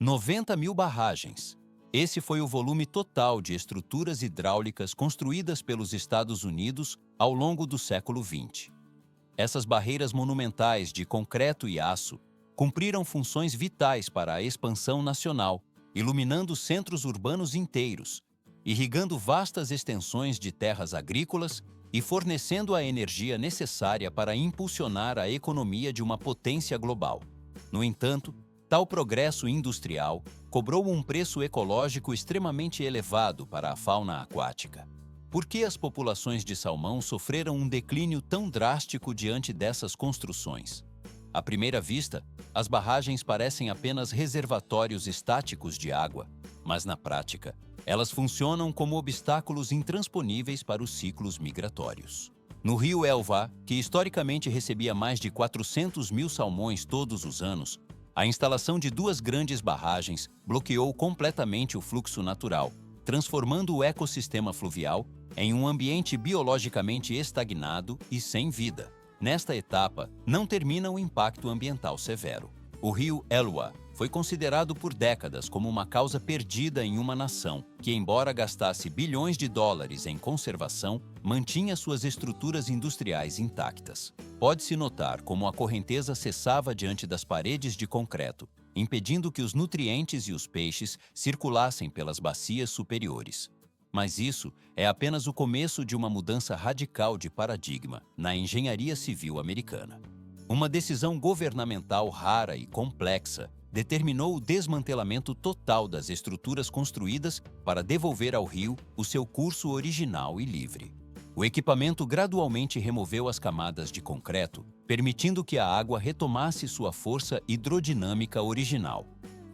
90 mil barragens. Esse foi o volume total de estruturas hidráulicas construídas pelos Estados Unidos ao longo do século XX. Essas barreiras monumentais de concreto e aço cumpriram funções vitais para a expansão nacional, iluminando centros urbanos inteiros, irrigando vastas extensões de terras agrícolas e fornecendo a energia necessária para impulsionar a economia de uma potência global. No entanto, tal progresso industrial cobrou um preço ecológico extremamente elevado para a fauna aquática. Por que as populações de salmão sofreram um declínio tão drástico diante dessas construções? À primeira vista, as barragens parecem apenas reservatórios estáticos de água, mas na prática, elas funcionam como obstáculos intransponíveis para os ciclos migratórios. No rio Elwha, que historicamente recebia mais de 400 mil salmões todos os anos, a instalação de duas grandes barragens bloqueou completamente o fluxo natural, transformando o ecossistema fluvial em um ambiente biologicamente estagnado e sem vida. Nesta etapa, não termina o impacto ambiental severo. O rio Elwha foi considerado por décadas como uma causa perdida em uma nação que, embora gastasse bilhões de dólares em conservação, mantinha suas estruturas industriais intactas. Pode-se notar como a correnteza cessava diante das paredes de concreto, impedindo que os nutrientes e os peixes circulassem pelas bacias superiores. Mas isso é apenas o começo de uma mudança radical de paradigma na engenharia civil americana. Uma decisão governamental rara e complexa determinou o desmantelamento total das estruturas construídas para devolver ao rio o seu curso original e livre. O equipamento gradualmente removeu as camadas de concreto, permitindo que a água retomasse sua força hidrodinâmica original.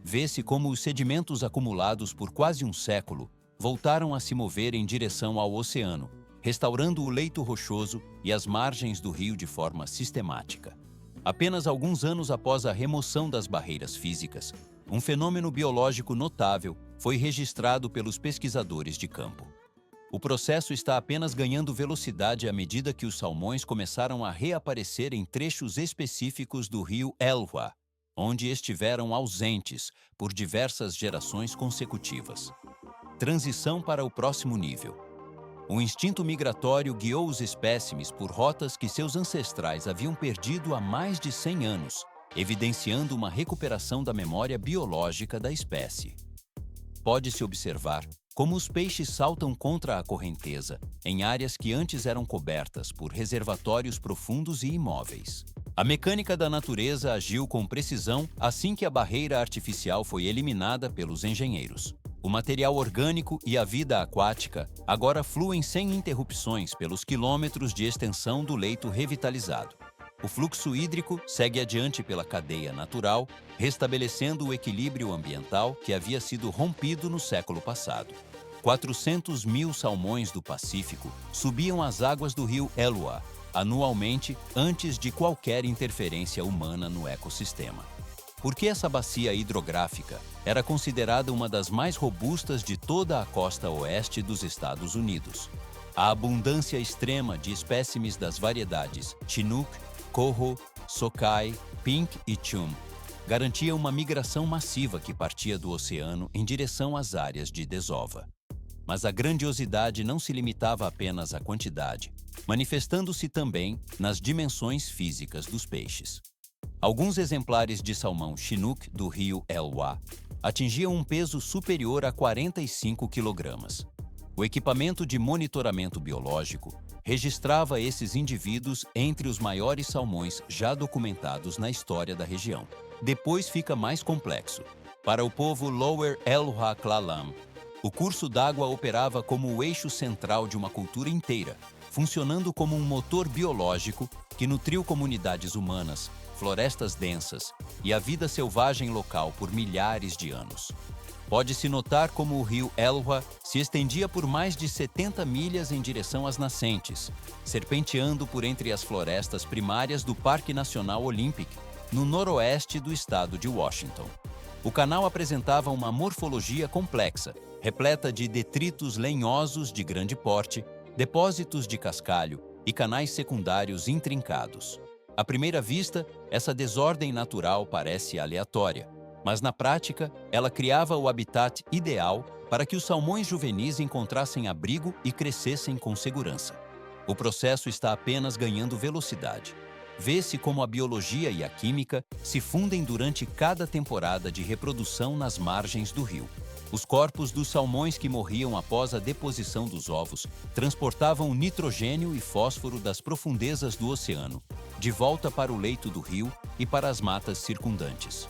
Vê-se como os sedimentos acumulados por quase um século voltaram a se mover em direção ao oceano, restaurando o leito rochoso e as margens do rio de forma sistemática. Apenas alguns anos após a remoção das barreiras físicas, um fenômeno biológico notável foi registrado pelos pesquisadores de campo. O processo está apenas ganhando velocidade à medida que os salmões começaram a reaparecer em trechos específicos do rio Elwha, onde estiveram ausentes por diversas gerações consecutivas. Transição para o próximo nível. O instinto migratório guiou os espécimes por rotas que seus ancestrais haviam perdido há mais de 100 anos, evidenciando uma recuperação da memória biológica da espécie. Pode-se observar como os peixes saltam contra a correnteza em áreas que antes eram cobertas por reservatórios profundos e imóveis. A mecânica da natureza agiu com precisão assim que a barreira artificial foi eliminada pelos engenheiros. O material orgânico e a vida aquática agora fluem sem interrupções pelos quilômetros de extensão do leito revitalizado. O fluxo hídrico segue adiante pela cadeia natural, restabelecendo o equilíbrio ambiental que havia sido rompido no século passado. 400 mil salmões do Pacífico subiam as águas do rio Elwha anualmente antes de qualquer interferência humana no ecossistema. Porque essa bacia hidrográfica era considerada uma das mais robustas de toda a costa oeste dos Estados Unidos. A abundância extrema de espécimes das variedades Chinook, Coho, Sockeye, Pink e Chum garantia uma migração massiva que partia do oceano em direção às áreas de desova. Mas a grandiosidade não se limitava apenas à quantidade, manifestando-se também nas dimensões físicas dos peixes. Alguns exemplares de salmão Chinook do rio Elwha atingiam um peso superior a 45 kg. O equipamento de monitoramento biológico registrava esses indivíduos entre os maiores salmões já documentados na história da região. Depois fica mais complexo. Para o povo Lower Elwha Klalam, o curso d'água operava como o eixo central de uma cultura inteira, funcionando como um motor biológico que nutriu comunidades humanas, florestas densas e a vida selvagem local por milhares de anos. Pode-se notar como o rio Elwha se estendia por mais de 70 milhas em direção às nascentes, serpenteando por entre as florestas primárias do Parque Nacional Olympic, no noroeste do estado de Washington. O canal apresentava uma morfologia complexa, repleta de detritos lenhosos de grande porte, depósitos de cascalho e canais secundários intrincados. À primeira vista, essa desordem natural parece aleatória, mas na prática, ela criava o habitat ideal para que os salmões juvenis encontrassem abrigo e crescessem com segurança. O processo está apenas ganhando velocidade. Vê-se como a biologia e a química se fundem durante cada temporada de reprodução nas margens do rio. Os corpos dos salmões que morriam após a deposição dos ovos transportavam nitrogênio e fósforo das profundezas do oceano, de volta para o leito do rio e para as matas circundantes.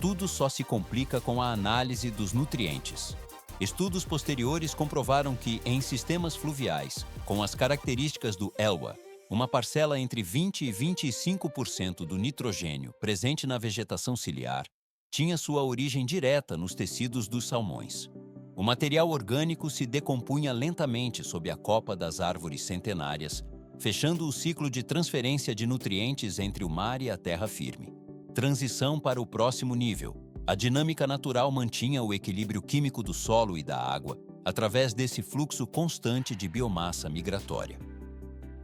Tudo só se complica com a análise dos nutrientes. Estudos posteriores comprovaram que, em sistemas fluviais, com as características do Elwha, uma parcela entre 20% e 25% do nitrogênio presente na vegetação ciliar tinha sua origem direta nos tecidos dos salmões. O material orgânico se decompunha lentamente sob a copa das árvores centenárias, fechando o ciclo de transferência de nutrientes entre o mar e a terra firme. Transição para o próximo nível. A dinâmica natural mantinha o equilíbrio químico do solo e da água através desse fluxo constante de biomassa migratória.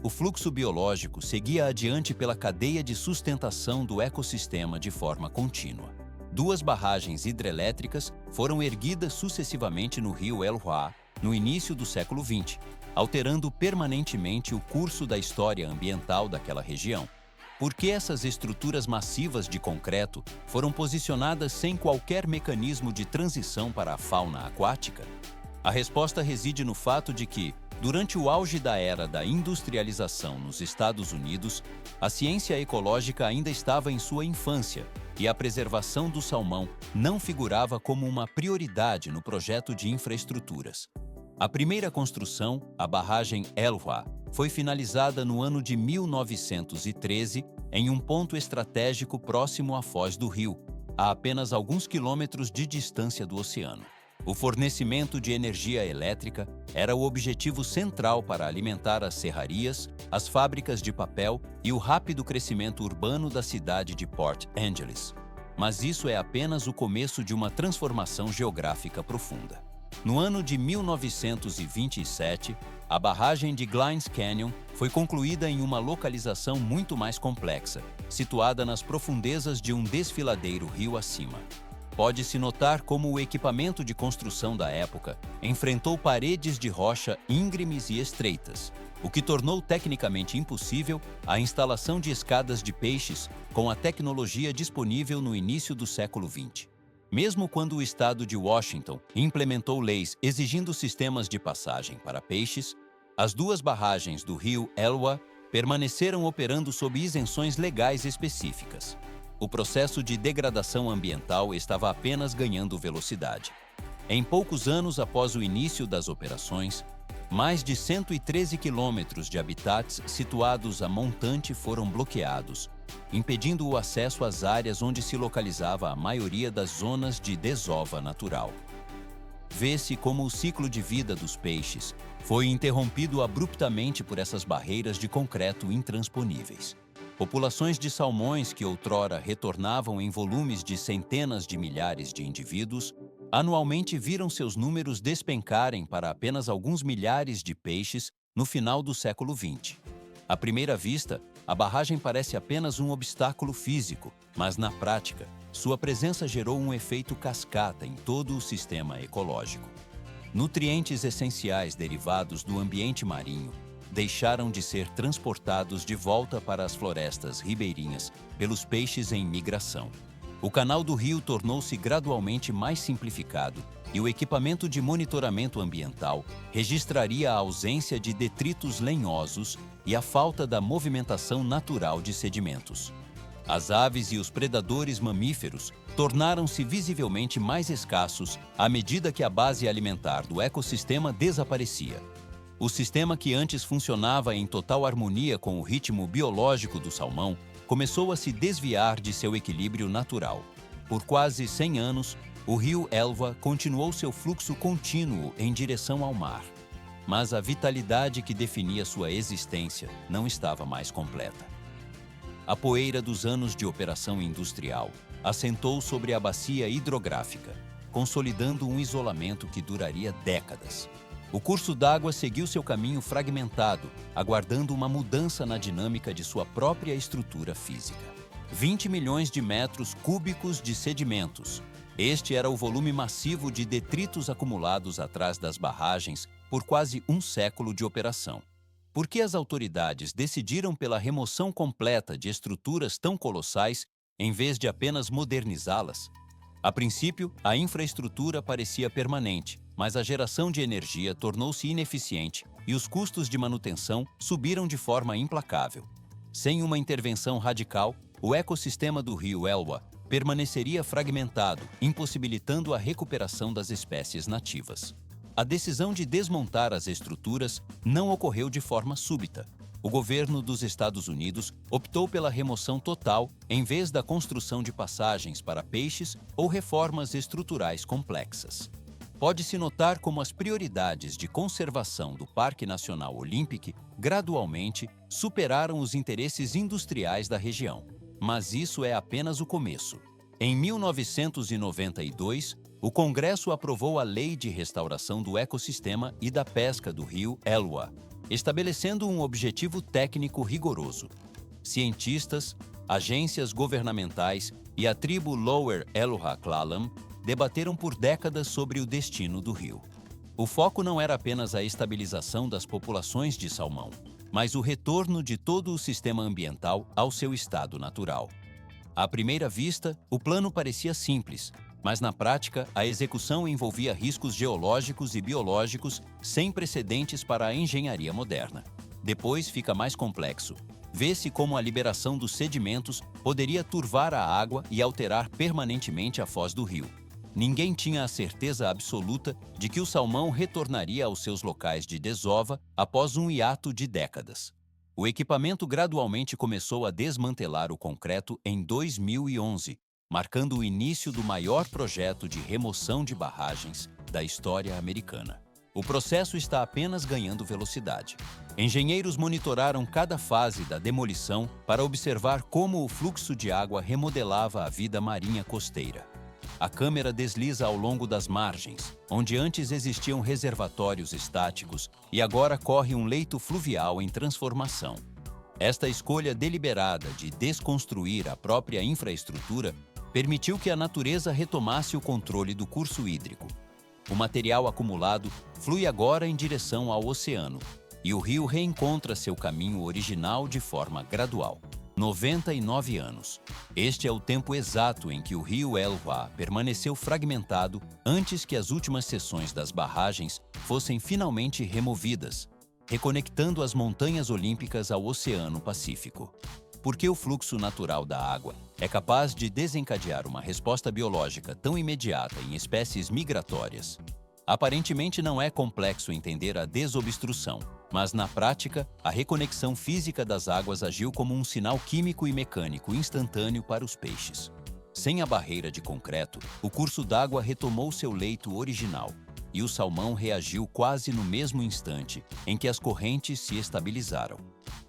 O fluxo biológico seguia adiante pela cadeia de sustentação do ecossistema de forma contínua. 2 barragens hidrelétricas foram erguidas sucessivamente no rio Elwha no início do século XX, alterando permanentemente o curso da história ambiental daquela região. Por que essas estruturas massivas de concreto foram posicionadas sem qualquer mecanismo de transição para a fauna aquática? A resposta reside no fato de que, durante o auge da era da industrialização nos Estados Unidos, a ciência ecológica ainda estava em sua infância e a preservação do salmão não figurava como uma prioridade no projeto de infraestruturas. A primeira construção, a barragem Elwha, foi finalizada no ano de 1913 em um ponto estratégico próximo à foz do rio, a apenas alguns quilômetros de distância do oceano. O fornecimento de energia elétrica era o objetivo central para alimentar as serrarias, as fábricas de papel e o rápido crescimento urbano da cidade de Port Angeles. Mas isso é apenas o começo de uma transformação geográfica profunda. No ano de 1927, a barragem de Glines Canyon foi concluída em uma localização muito mais complexa, situada nas profundezas de um desfiladeiro rio acima. Pode-se notar como o equipamento de construção da época enfrentou paredes de rocha íngremes e estreitas, o que tornou tecnicamente impossível a instalação de escadas de peixes com a tecnologia disponível no início do século XX. Mesmo quando o estado de Washington implementou leis exigindo sistemas de passagem para peixes, as 2 barragens do rio Elwha permaneceram operando sob isenções legais específicas. O processo de degradação ambiental estava apenas ganhando velocidade. Em poucos anos após o início das operações, mais de 113 quilômetros de habitats situados a montante foram bloqueados, impedindo o acesso às áreas onde se localizava a maioria das zonas de desova natural. Vê-se como o ciclo de vida dos peixes foi interrompido abruptamente por essas barreiras de concreto intransponíveis. Populações de salmões que outrora retornavam em volumes de centenas de milhares de indivíduos, anualmente viram seus números despencarem para apenas alguns milhares de peixes no final do século XX. À primeira vista, a barragem parece apenas um obstáculo físico, mas na prática, sua presença gerou um efeito cascata em todo o sistema ecológico. Nutrientes essenciais derivados do ambiente marinho deixaram de ser transportados de volta para as florestas ribeirinhas pelos peixes em migração. O canal do rio tornou-se gradualmente mais simplificado e o equipamento de monitoramento ambiental registraria a ausência de detritos lenhosos e a falta da movimentação natural de sedimentos. As aves e os predadores mamíferos tornaram-se visivelmente mais escassos à medida que a base alimentar do ecossistema desaparecia. O sistema que antes funcionava em total harmonia com o ritmo biológico do salmão começou a se desviar de seu equilíbrio natural. Por quase 100 anos, o rio Elwha continuou seu fluxo contínuo em direção ao mar. Mas a vitalidade que definia sua existência não estava mais completa. A poeira dos anos de operação industrial assentou sobre a bacia hidrográfica, consolidando um isolamento que duraria décadas. O curso d'água seguiu seu caminho fragmentado, aguardando uma mudança na dinâmica de sua própria estrutura física. 20 milhões de metros cúbicos de sedimentos, Este era o volume massivo de detritos acumulados atrás das barragens por quase um século de operação. Por que as autoridades decidiram pela remoção completa de estruturas tão colossais em vez de apenas modernizá-las? A princípio, a infraestrutura parecia permanente, mas a geração de energia tornou-se ineficiente e os custos de manutenção subiram de forma implacável. Sem uma intervenção radical, o ecossistema do rio Elwha permaneceria fragmentado, impossibilitando a recuperação das espécies nativas. A decisão de desmontar as estruturas não ocorreu de forma súbita. O governo dos Estados Unidos optou pela remoção total em vez da construção de passagens para peixes ou reformas estruturais complexas. Pode-se notar como as prioridades de conservação do Parque Nacional Olympic gradualmente superaram os interesses industriais da região. Mas isso é apenas o começo. Em 1992, o Congresso aprovou a Lei de Restauração do Ecossistema e da Pesca do rio Elwha, estabelecendo um objetivo técnico rigoroso. Cientistas, agências governamentais e a tribo Lower Elwha Clallam debateram por décadas sobre o destino do rio. O foco não era apenas a estabilização das populações de salmão, mas o retorno de todo o sistema ambiental ao seu estado natural. À primeira vista, o plano parecia simples, mas na prática, a execução envolvia riscos geológicos e biológicos sem precedentes para a engenharia moderna. Depois fica mais complexo. Vê-se como a liberação dos sedimentos poderia turvar a água e alterar permanentemente a foz do rio. Ninguém tinha a certeza absoluta de que o salmão retornaria aos seus locais de desova após um hiato de décadas. O equipamento gradualmente começou a desmantelar o concreto em 2011, marcando o início do maior projeto de remoção de barragens da história americana. O processo está apenas ganhando velocidade. Engenheiros monitoraram cada fase da demolição para observar como o fluxo de água remodelava a vida marinha costeira. A câmera desliza ao longo das margens, onde antes existiam reservatórios estáticos e agora corre um leito fluvial em transformação. Esta escolha deliberada de desconstruir a própria infraestrutura permitiu que a natureza retomasse o controle do curso hídrico. O material acumulado flui agora em direção ao oceano, e o rio reencontra seu caminho original de forma gradual. 99 anos. Este é o tempo exato em que o rio Elwha permaneceu fragmentado antes que as últimas seções das barragens fossem finalmente removidas, reconectando as montanhas olímpicas ao Oceano Pacífico. Porque o fluxo natural da água é capaz de desencadear uma resposta biológica tão imediata em espécies migratórias. Aparentemente não é complexo entender a desobstrução, mas na prática, a reconexão física das águas agiu como um sinal químico e mecânico instantâneo para os peixes. Sem a barreira de concreto, o curso d'água retomou seu leito original, e o salmão reagiu quase no mesmo instante em que as correntes se estabilizaram.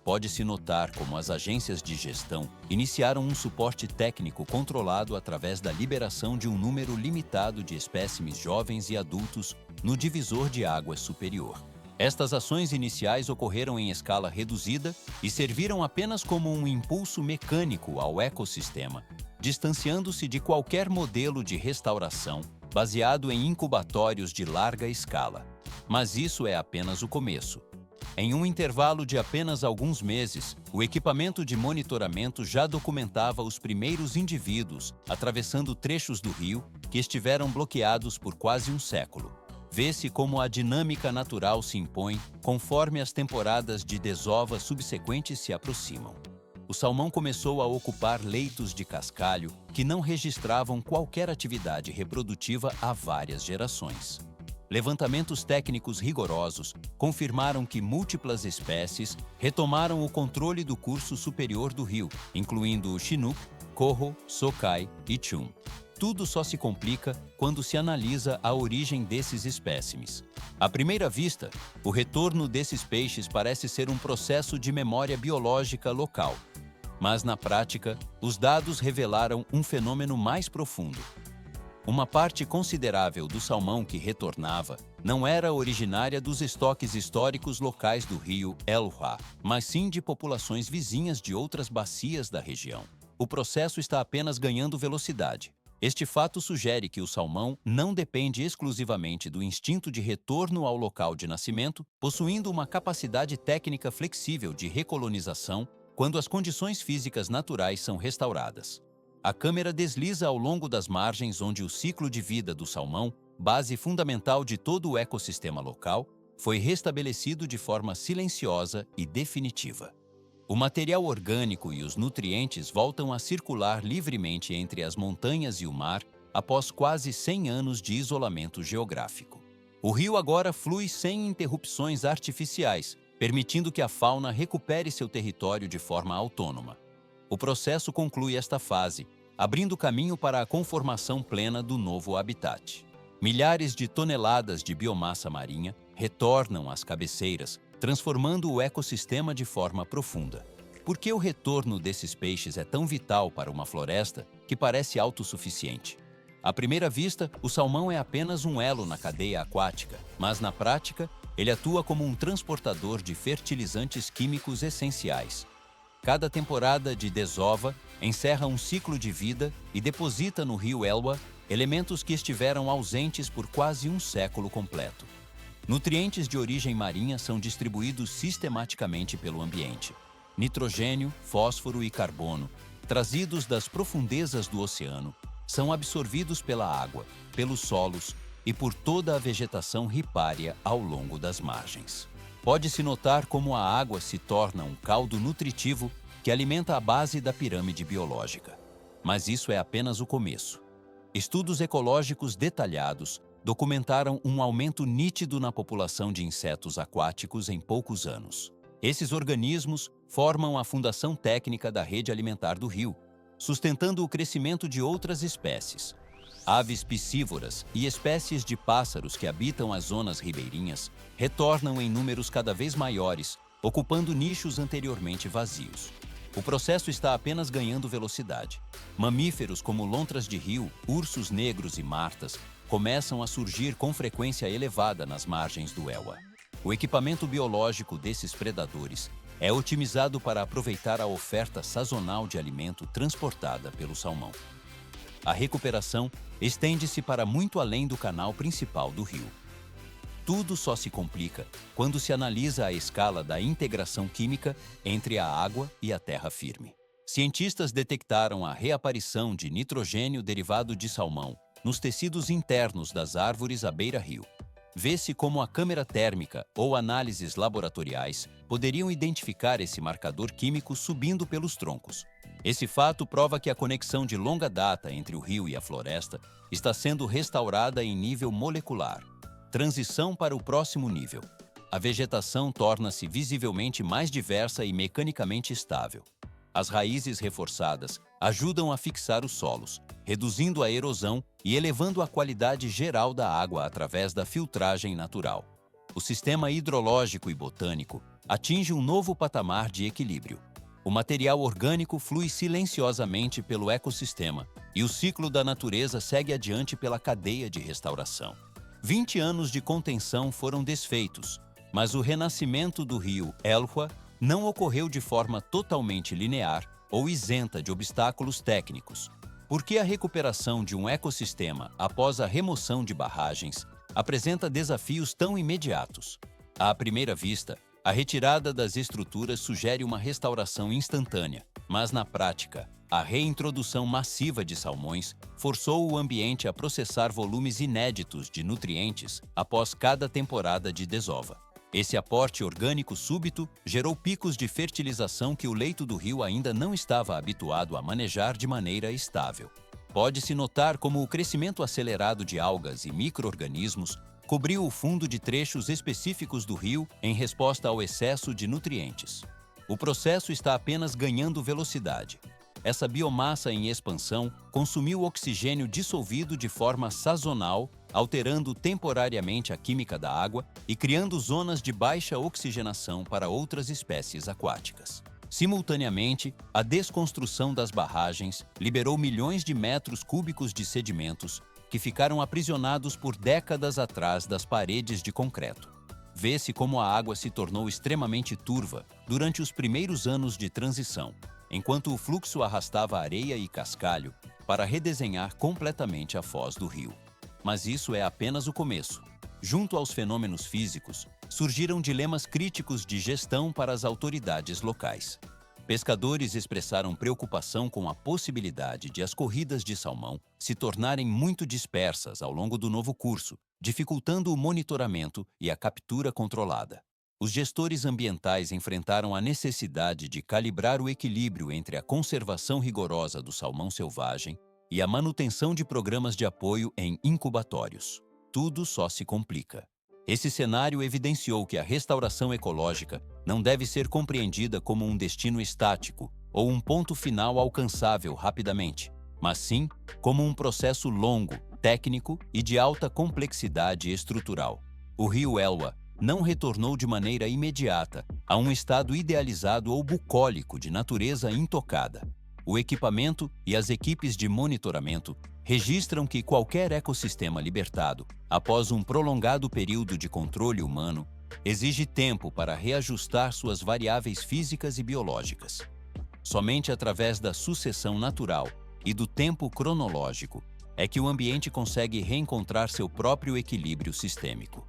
Pode-se notar como as agências de gestão iniciaram um suporte técnico controlado através da liberação de um número limitado de espécimes jovens e adultos no divisor de águas superior. Estas ações iniciais ocorreram em escala reduzida e serviram apenas como um impulso mecânico ao ecossistema, distanciando-se de qualquer modelo de restauração baseado em incubatórios de larga escala. Mas isso é apenas o começo. Em um intervalo de apenas alguns meses, o equipamento de monitoramento já documentava os primeiros indivíduos atravessando trechos do rio que estiveram bloqueados por quase um século. Vê-se como a dinâmica natural se impõe conforme as temporadas de desova subsequentes se aproximam. O salmão começou a ocupar leitos de cascalho que não registravam qualquer atividade reprodutiva há várias gerações. Levantamentos técnicos rigorosos confirmaram que múltiplas espécies retomaram o controle do curso superior do rio, incluindo o Chinook, Coho, Sockeye e Chum. Tudo só se complica quando se analisa a origem desses espécimes. À primeira vista, o retorno desses peixes parece ser um processo de memória biológica local. Mas, na prática, os dados revelaram um fenômeno mais profundo. Uma parte considerável do salmão que retornava não era originária dos estoques históricos locais do rio Elwha, mas sim de populações vizinhas de outras bacias da região. O processo está apenas ganhando velocidade. Este fato sugere que o salmão não depende exclusivamente do instinto de retorno ao local de nascimento, possuindo uma capacidade técnica flexível de recolonização quando as condições físicas naturais são restauradas. A câmera desliza ao longo das margens onde o ciclo de vida do salmão, base fundamental de todo o ecossistema local, foi restabelecido de forma silenciosa e definitiva. O material orgânico e os nutrientes voltam a circular livremente entre as montanhas e o mar após quase 100 anos de isolamento geográfico. O rio agora flui sem interrupções artificiais, permitindo que a fauna recupere seu território de forma autônoma. O processo conclui esta fase, abrindo caminho para a conformação plena do novo habitat. Milhares de toneladas de biomassa marinha retornam às cabeceiras, transformando o ecossistema de forma profunda. Por que o retorno desses peixes é tão vital para uma floresta que parece autossuficiente? À primeira vista, o salmão é apenas um elo na cadeia aquática, mas na prática, ele atua como um transportador de fertilizantes químicos essenciais. Cada temporada de desova encerra um ciclo de vida e deposita no rio Elwha elementos que estiveram ausentes por quase um século completo. Nutrientes de origem marinha são distribuídos sistematicamente pelo ambiente. Nitrogênio, fósforo e carbono, trazidos das profundezas do oceano, são absorvidos pela água, pelos solos e por toda a vegetação ripária ao longo das margens. Pode-se notar como a água se torna um caldo nutritivo que alimenta a base da pirâmide biológica. Mas isso é apenas o começo. Estudos ecológicos detalhados documentaram um aumento nítido na população de insetos aquáticos em poucos anos. Esses organismos formam a fundação técnica da rede alimentar do rio, sustentando o crescimento de outras espécies. Aves piscívoras e espécies de pássaros que habitam as zonas ribeirinhas retornam em números cada vez maiores, ocupando nichos anteriormente vazios. O processo está apenas ganhando velocidade. Mamíferos como lontras de rio, ursos negros e martas começam a surgir com frequência elevada nas margens do Elwha. O equipamento biológico desses predadores é otimizado para aproveitar a oferta sazonal de alimento transportada pelo salmão. A recuperação estende-se para muito além do canal principal do rio. Tudo só se complica quando se analisa a escala da integração química entre a água e a terra firme. Cientistas detectaram a reaparição de nitrogênio derivado de salmão nos tecidos internos das árvores à beira-rio. Vê-se como a câmera térmica ou análises laboratoriais poderiam identificar esse marcador químico subindo pelos troncos. Esse fato prova que a conexão de longa data entre o rio e a floresta está sendo restaurada em nível molecular. Transição para o próximo nível. A vegetação torna-se visivelmente mais diversa e mecanicamente estável. As raízes reforçadas ajudam a fixar os solos, reduzindo a erosão e elevando a qualidade geral da água através da filtragem natural. O sistema hidrológico e botânico atinge um novo patamar de equilíbrio. O material orgânico flui silenciosamente pelo ecossistema e o ciclo da natureza segue adiante pela cadeia de restauração. 20 anos de contenção foram desfeitos, mas o renascimento do rio Elwha não ocorreu de forma totalmente linear ou isenta de obstáculos técnicos, porque a recuperação de um ecossistema após a remoção de barragens apresenta desafios tão imediatos. À primeira vista, a retirada das estruturas sugere uma restauração instantânea, mas na prática, a reintrodução massiva de salmões forçou o ambiente a processar volumes inéditos de nutrientes após cada temporada de desova. Esse aporte orgânico súbito gerou picos de fertilização que o leito do rio ainda não estava habituado a manejar de maneira estável. Pode-se notar como o crescimento acelerado de algas e micro-organismos cobriu o fundo de trechos específicos do rio em resposta ao excesso de nutrientes. O processo está apenas ganhando velocidade. Essa biomassa em expansão consumiu oxigênio dissolvido de forma sazonal, alterando temporariamente a química da água e criando zonas de baixa oxigenação para outras espécies aquáticas. Simultaneamente, a desconstrução das barragens liberou milhões de metros cúbicos de sedimentos que ficaram aprisionados por décadas atrás das paredes de concreto. Vê-se como a água se tornou extremamente turva durante os primeiros anos de transição, enquanto o fluxo arrastava areia e cascalho para redesenhar completamente a foz do rio. Mas isso é apenas o começo. Junto aos fenômenos físicos, surgiram dilemas críticos de gestão para as autoridades locais. Pescadores expressaram preocupação com a possibilidade de as corridas de salmão se tornarem muito dispersas ao longo do novo curso, dificultando o monitoramento e a captura controlada. Os gestores ambientais enfrentaram a necessidade de calibrar o equilíbrio entre a conservação rigorosa do salmão selvagem e a manutenção de programas de apoio em incubatórios. Tudo só se complica. Esse cenário evidenciou que a restauração ecológica não deve ser compreendida como um destino estático ou um ponto final alcançável rapidamente, mas sim como um processo longo, técnico e de alta complexidade estrutural. O rio Elwha não retornou de maneira imediata a um estado idealizado ou bucólico de natureza intocada. O equipamento e as equipes de monitoramento registram que qualquer ecossistema libertado, após um prolongado período de controle humano, exige tempo para reajustar suas variáveis físicas e biológicas. Somente através da sucessão natural e do tempo cronológico é que o ambiente consegue reencontrar seu próprio equilíbrio sistêmico.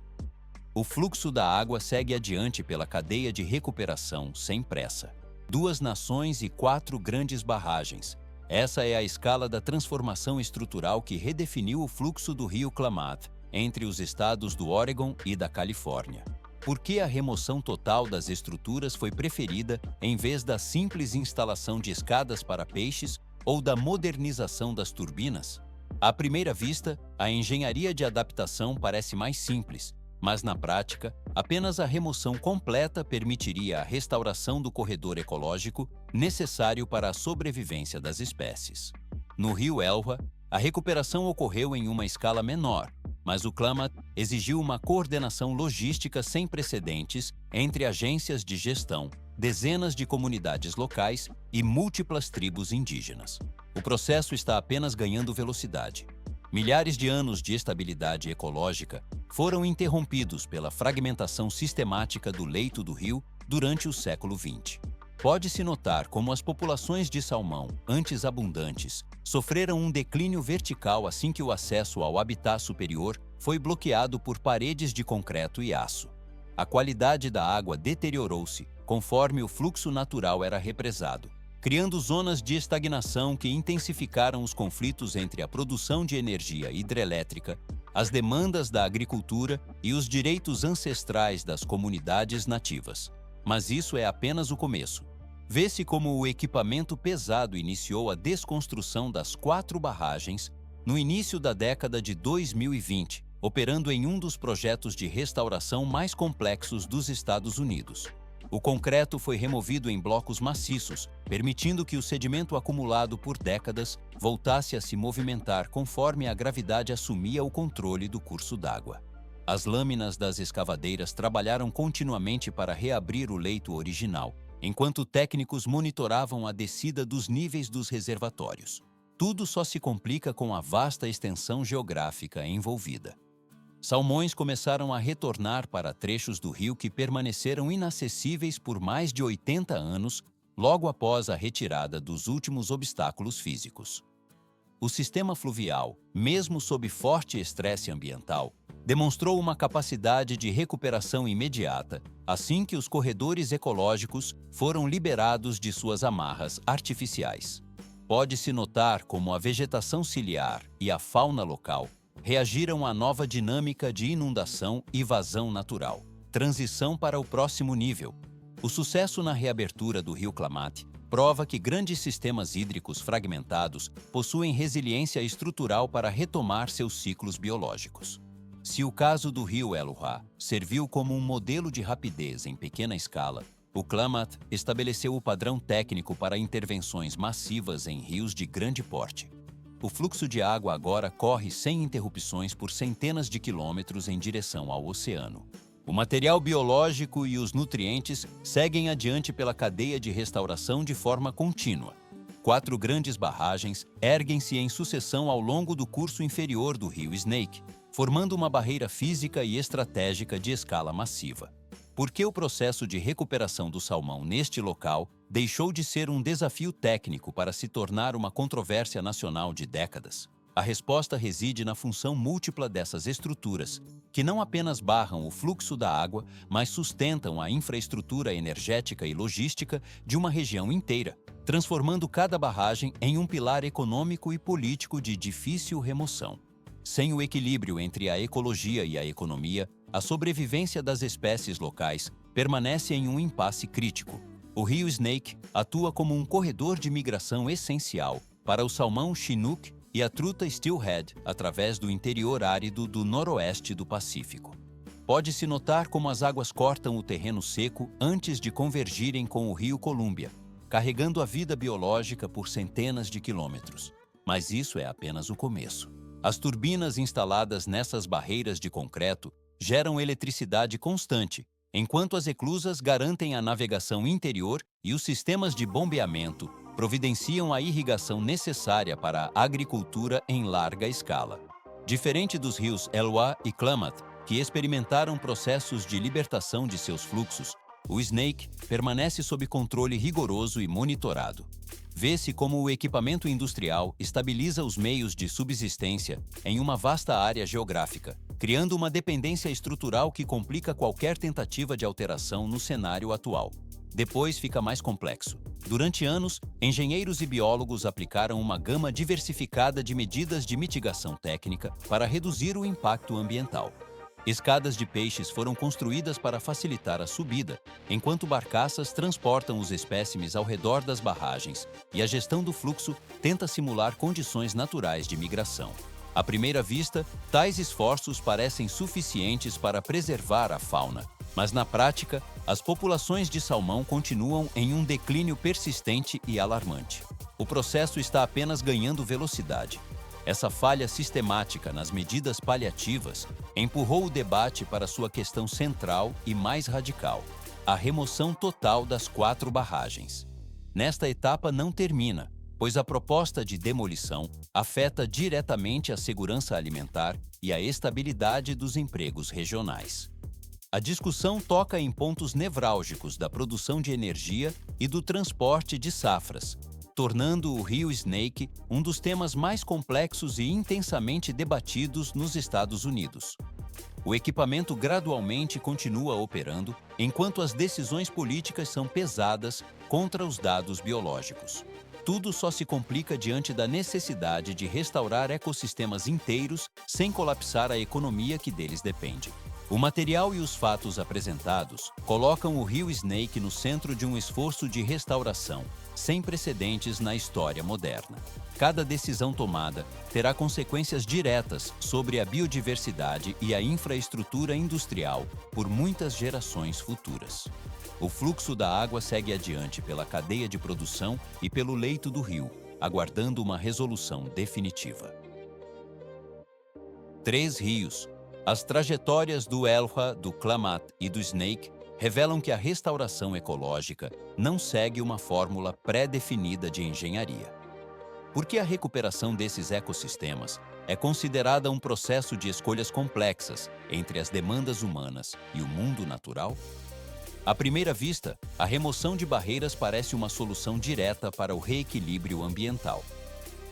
O fluxo da água segue adiante pela cadeia de recuperação sem pressa. 2 nações e 4 grandes barragens. Essa é a escala da transformação estrutural que redefiniu o fluxo do rio Klamath entre os estados do Oregon e da Califórnia. Por que a remoção total das estruturas foi preferida em vez da simples instalação de escadas para peixes ou da modernização das turbinas? À primeira vista, a engenharia de adaptação parece mais simples, mas na prática, apenas a remoção completa permitiria a restauração do corredor ecológico necessário para a sobrevivência das espécies. No rio Elwha, a recuperação ocorreu em uma escala menor, mas o Klamath exigiu uma coordenação logística sem precedentes entre agências de gestão, dezenas de comunidades locais e múltiplas tribos indígenas. O processo está apenas ganhando velocidade. Milhares de anos de estabilidade ecológica foram interrompidos pela fragmentação sistemática do leito do rio durante o século XX. Pode-se notar como as populações de salmão, antes abundantes, sofreram um declínio vertical assim que o acesso ao habitat superior foi bloqueado por paredes de concreto e aço. A qualidade da água deteriorou-se conforme o fluxo natural era represado, criando zonas de estagnação que intensificaram os conflitos entre a produção de energia hidrelétrica, as demandas da agricultura e os direitos ancestrais das comunidades nativas. Mas isso é apenas o começo. Vê-se como o equipamento pesado iniciou a desconstrução das 4 barragens no início da década de 2020, operando em um dos projetos de restauração mais complexos dos Estados Unidos. O concreto foi removido em blocos maciços, permitindo que o sedimento acumulado por décadas voltasse a se movimentar conforme a gravidade assumia o controle do curso d'água. As lâminas das escavadeiras trabalharam continuamente para reabrir o leito original, enquanto técnicos monitoravam a descida dos níveis dos reservatórios. Tudo só se complica com a vasta extensão geográfica envolvida. Salmões começaram a retornar para trechos do rio que permaneceram inacessíveis por mais de 80 anos, logo após a retirada dos últimos obstáculos físicos. O sistema fluvial, mesmo sob forte estresse ambiental, demonstrou uma capacidade de recuperação imediata assim que os corredores ecológicos foram liberados de suas amarras artificiais. Pode-se notar como a vegetação ciliar e a fauna local reagiram à nova dinâmica de inundação e vazão natural. Transição para o próximo nível. O sucesso na reabertura do rio Klamath prova que grandes sistemas hídricos fragmentados possuem resiliência estrutural para retomar seus ciclos biológicos. Se o caso do rio Elwha serviu como um modelo de rapidez em pequena escala, o Klamath estabeleceu o padrão técnico para intervenções massivas em rios de grande porte. O fluxo de água agora corre sem interrupções por centenas de quilômetros em direção ao oceano. O material biológico e os nutrientes seguem adiante pela cadeia de restauração de forma contínua. 4 grandes barragens erguem-se em sucessão ao longo do curso inferior do rio Snake, formando uma barreira física e estratégica de escala massiva. Por que o processo de recuperação do salmão neste local deixou de ser um desafio técnico para se tornar uma controvérsia nacional de décadas? A resposta reside na função múltipla dessas estruturas, que não apenas barram o fluxo da água, mas sustentam a infraestrutura energética e logística de uma região inteira, transformando cada barragem em um pilar econômico e político de difícil remoção. Sem o equilíbrio entre a ecologia e a economia, a sobrevivência das espécies locais permanece em um impasse crítico. O rio Snake atua como um corredor de migração essencial para o salmão Chinook e a truta Steelhead através do interior árido do noroeste do Pacífico. Pode-se notar como as águas cortam o terreno seco antes de convergirem com o rio Columbia, carregando a vida biológica por centenas de quilômetros. Mas isso é apenas o começo. As turbinas instaladas nessas barreiras de concreto geram eletricidade constante, enquanto as eclusas garantem a navegação interior e os sistemas de bombeamento providenciam a irrigação necessária para a agricultura em larga escala. Diferente dos rios Elwha e Klamath, que experimentaram processos de libertação de seus fluxos, o Snake permanece sob controle rigoroso e monitorado. Vê-se como o equipamento industrial estabiliza os meios de subsistência em uma vasta área geográfica, criando uma dependência estrutural que complica qualquer tentativa de alteração no cenário atual. Depois fica mais complexo. Durante anos, engenheiros e biólogos aplicaram uma gama diversificada de medidas de mitigação técnica para reduzir o impacto ambiental. Escadas de peixes foram construídas para facilitar a subida, enquanto barcaças transportam os espécimes ao redor das barragens, e a gestão do fluxo tenta simular condições naturais de migração. À primeira vista, tais esforços parecem suficientes para preservar a fauna, mas na prática, as populações de salmão continuam em um declínio persistente e alarmante. O processo está apenas ganhando velocidade. Essa falha sistemática nas medidas paliativas empurrou o debate para sua questão central e mais radical: a remoção total das 4 barragens. Nesta etapa não termina, pois a proposta de demolição afeta diretamente a segurança alimentar e a estabilidade dos empregos regionais. A discussão toca em pontos nevrálgicos da produção de energia e do transporte de safras, tornando o rio Snake um dos temas mais complexos e intensamente debatidos nos Estados Unidos. O equipamento gradualmente continua operando, enquanto as decisões políticas são pesadas contra os dados biológicos. Tudo só se complica diante da necessidade de restaurar ecossistemas inteiros sem colapsar a economia que deles depende. O material e os fatos apresentados colocam o rio Snake no centro de um esforço de restauração sem precedentes na história moderna. Cada decisão tomada terá consequências diretas sobre a biodiversidade e a infraestrutura industrial por muitas gerações futuras. O fluxo da água segue adiante pela cadeia de produção e pelo leito do rio, aguardando uma resolução definitiva. 3 rios. As trajetórias do Elwha, do Klamath e do Snake revelam que a restauração ecológica não segue uma fórmula pré-definida de engenharia. Porque a recuperação desses ecossistemas é considerada um processo de escolhas complexas entre as demandas humanas e o mundo natural? À primeira vista, a remoção de barreiras parece uma solução direta para o reequilíbrio ambiental.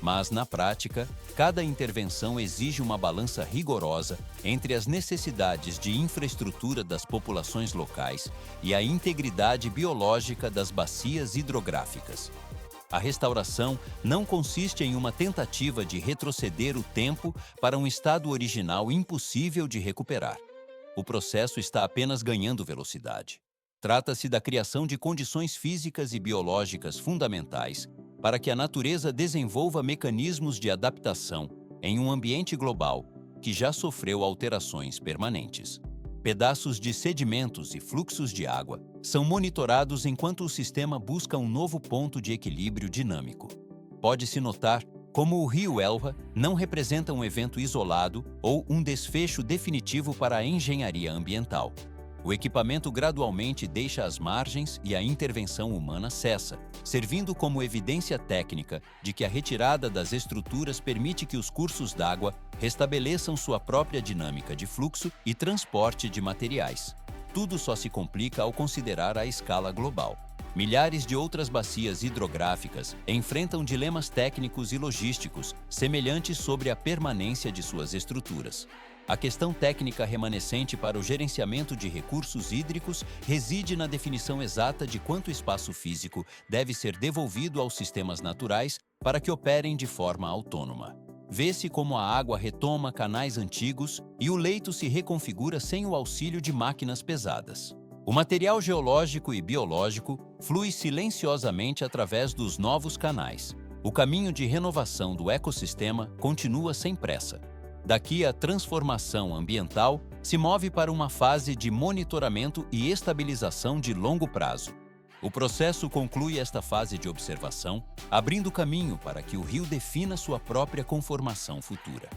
Mas, na prática, cada intervenção exige uma balança rigorosa entre as necessidades de infraestrutura das populações locais e a integridade biológica das bacias hidrográficas. A restauração não consiste em uma tentativa de retroceder o tempo para um estado original impossível de recuperar. O processo está apenas ganhando velocidade. Trata-se da criação de condições físicas e biológicas fundamentais para que a natureza desenvolva mecanismos de adaptação em um ambiente global que já sofreu alterações permanentes. Pedaços de sedimentos e fluxos de água são monitorados enquanto o sistema busca um novo ponto de equilíbrio dinâmico. Pode-se notar como o rio Elwha não representa um evento isolado ou um desfecho definitivo para a engenharia ambiental. O equipamento gradualmente deixa as margens e a intervenção humana cessa, servindo como evidência técnica de que a retirada das estruturas permite que os cursos d'água restabeleçam sua própria dinâmica de fluxo e transporte de materiais. tudo só se complica ao considerar a escala global. Milhares de outras bacias hidrográficas enfrentam dilemas técnicos e logísticos semelhantes sobre a permanência de suas estruturas. A questão técnica remanescente para o gerenciamento de recursos hídricos reside na definição exata de quanto espaço físico deve ser devolvido aos sistemas naturais para que operem de forma autônoma. Vê-se como a água retoma canais antigos e o leito se reconfigura sem o auxílio de máquinas pesadas. O material geológico e biológico flui silenciosamente através dos novos canais. O caminho de renovação do ecossistema continua sem pressa. Daqui, a transformação ambiental se move para uma fase de monitoramento e estabilização de longo prazo. O processo conclui esta fase de observação, abrindo caminho para que o rio defina sua própria conformação futura.